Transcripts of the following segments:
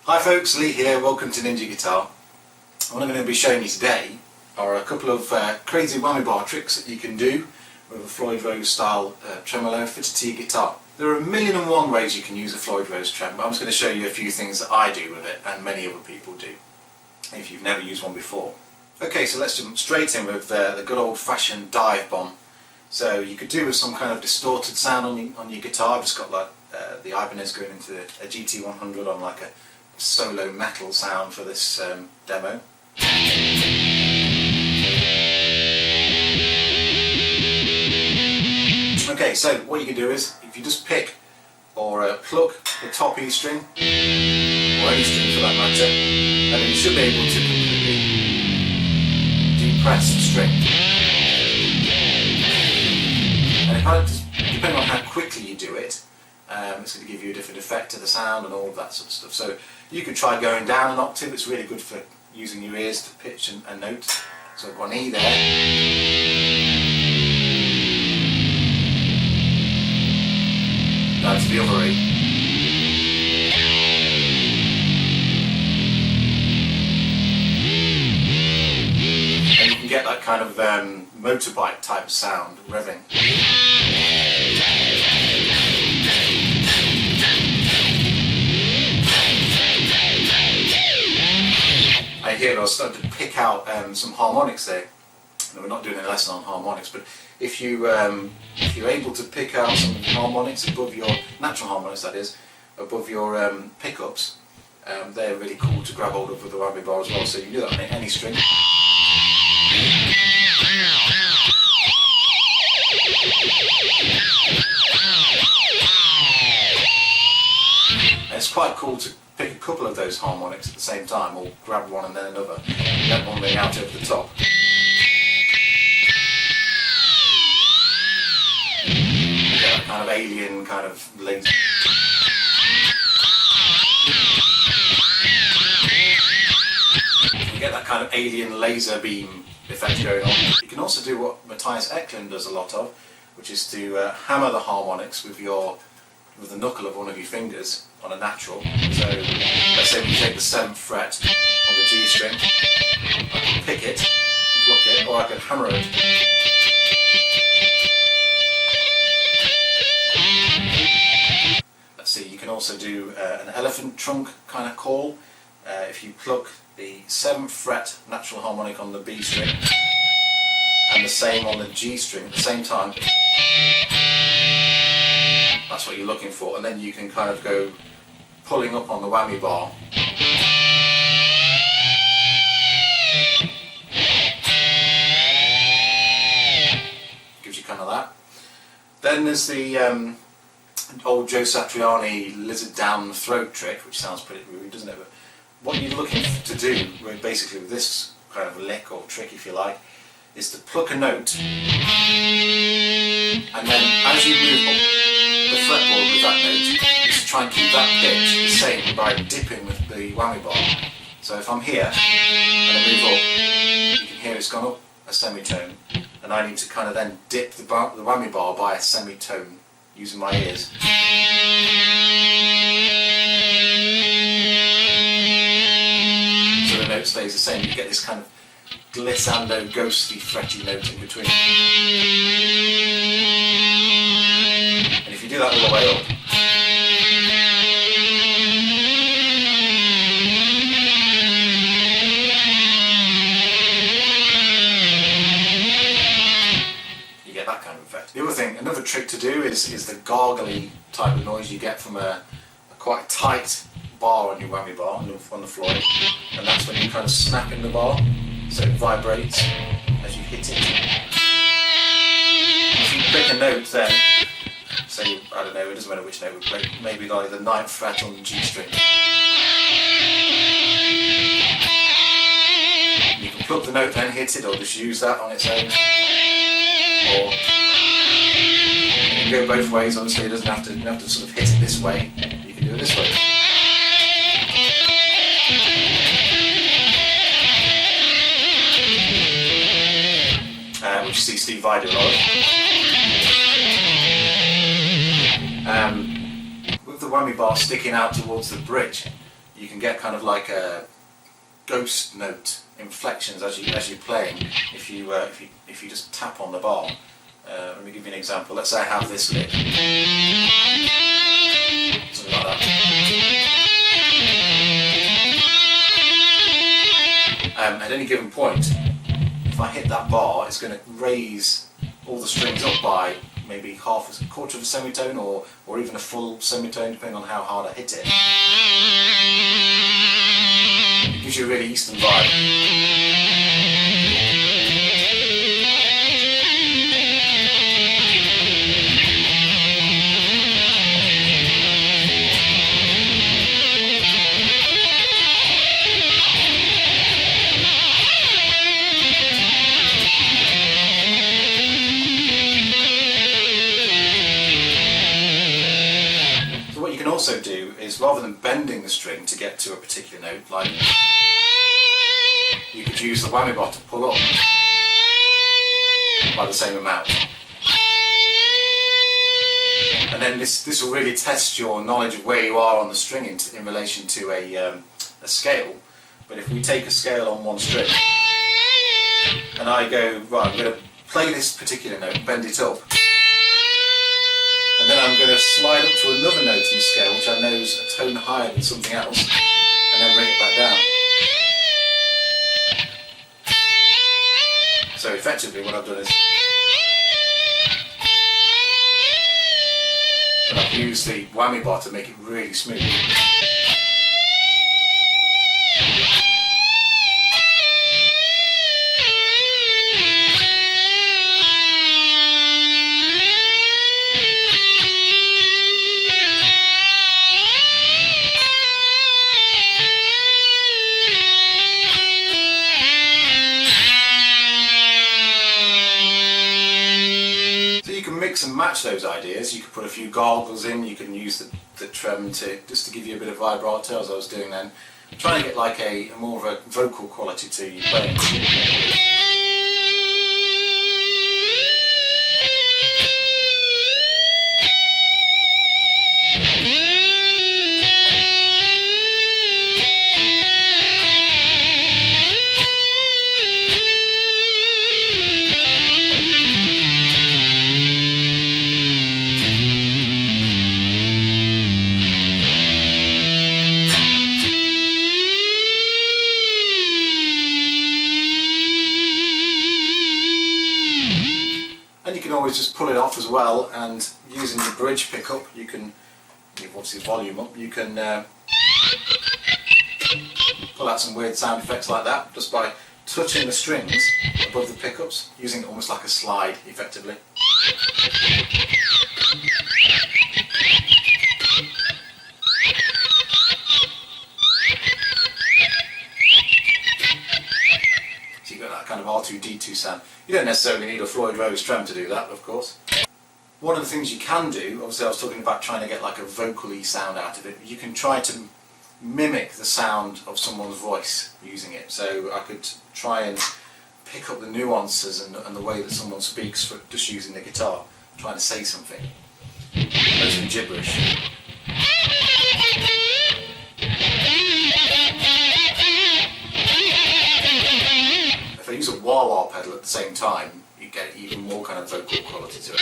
Hi folks, Lee here, welcome to Ninja Guitar. What I'm going to be showing you today are a couple of crazy whammy bar tricks that you can do with a Floyd Rose style tremolo fitted to your guitar. There are 1,000,001 ways you can use a Floyd Rose trem, but I'm just going to show you a few things that I do with it and many other people do, if you've never used one before. Okay, so let's jump straight in with the good old fashioned Divebomb. So you could do with some kind of distorted sound on your guitar. I've just got like the Ibanez going into a GT100 on like a solo metal sound for this demo. Okay, so what you can do is, if you just pick or pluck the top E string, or any string for that matter, and then you should be able to completely depress the string. And it kind of just, depending on how quickly you do it, it's going to give you a different effect to the sound and all of that sort of stuff. So you could try going down an octave. It's really good for using your ears to pitch a note. So I've got an E there. Now to the other E. And you can get that kind of motorbike type of sound, revving. Here I'll start to pick out some harmonics there. No, we're not doing a lesson on harmonics, but if you're able to pick out some harmonics above your natural harmonics, that is, above your pickups, they're really cool to grab hold of with the whammy bar as well. So you can do that on any string. It's quite cool to pick a couple of those harmonics at the same time, or grab one and then another, let one ring out over the top. You get that kind of alien kind of laser. You get that kind of alien laser beam effect going on. You can also do what Matthias Eklund does a lot of, which is to hammer the harmonics with the knuckle of one of your fingers on a natural. So let's say we take the 7th fret on the G string, I can pick it, pluck it, or I can hammer it. Let's see, you can also do an elephant trunk kind of call. If you pluck the 7th fret natural harmonic on the B string and the same on the G string at the same time, that's what you're looking for, and then you can kind of go pulling up on the whammy bar. Gives you kind of that. Then there's the old Joe Satriani lizard down the throat trick, which sounds pretty rude, doesn't it? But what you're looking to do, basically with this kind of lick or trick, if you like, is to pluck a note, and then as you move up the fretboard with that note, is to try and keep that pitch the same by dipping with the whammy bar. So if I'm here and I move up, you can hear it's gone up a semitone, and I need to kind of then dip the whammy bar by a semitone using my ears. So the note stays the same. You get this kind of glissando, ghostly, fretty note in between. And if you do that all the way up, you get that kind of effect. The other thing, another trick to do is the gargly type of noise you get from a quite tight bar on your whammy bar on the Floyd, and that's when you're kind of snapping the bar. So it vibrates as you hit it. If you pick a note then, say, I don't know, it doesn't matter which note we play, maybe like the 9th fret on the G string. You can pluck the note then, hit it, or just use that on its own. Or you can go both ways, obviously it doesn't have to, you don't have to sort of hit it this way, you can do it this way. Which you see Steve Vai do a lot of. With the whammy bar sticking out towards the bridge, you can get kind of like a ghost note inflections as you're playing if you just tap on the bar. Let me give you an example. Let's say I have this lick, something like that. At any given point, if I hit that bar, it's going to raise all the strings up by maybe half a quarter of a semitone or even a full semitone, depending on how hard I hit it. It gives you a really Eastern vibe. Also do is, rather than bending the string to get to a particular note, like you could use the whammy bar to pull up by the same amount, and then this will really test your knowledge of where you are on the string in relation to a scale. But if we take a scale on one string and I go, right, I'm going to play this particular note, bend it up, and then I'm going to slide up to another note in the scale which I know is a tone higher than something else, and then bring it back down. So effectively what I've done is I've used the whammy bar to make it really smooth. Mix and match those ideas. You could put a few gargles in, you can use the trem just to give you a bit of vibrato, as I was doing then. Trying to get like a more of a vocal quality to you playing. And you can always just pull it off as well, and using the bridge pickup, you can, obviously volume up, you can pull out some weird sound effects like that just by touching the strings above the pickups, using it almost like a slide effectively. Kind of R2D2 sound. You don't necessarily need a Floyd Rose trem to do that, of course. One of the things you can do, obviously I was talking about trying to get like a vocally sound out of it, you can try to mimic the sound of someone's voice using it. So I could try and pick up the nuances and the way that someone speaks for just using the guitar, trying to say something. Mostly gibberish. If I use a wah-wah pedal at the same time, you get even more kind of vocal quality to it.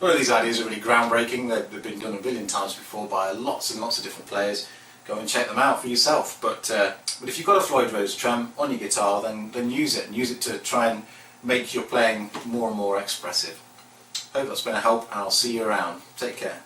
One of these ideas are really groundbreaking. They've been done a billion times before by lots and lots of different players. Go and check them out for yourself. But if you've got a Floyd Rose trem on your guitar, then use it, and use it to try and make your playing more and more expressive. Hope that's been a help, and I'll see you around. Take care.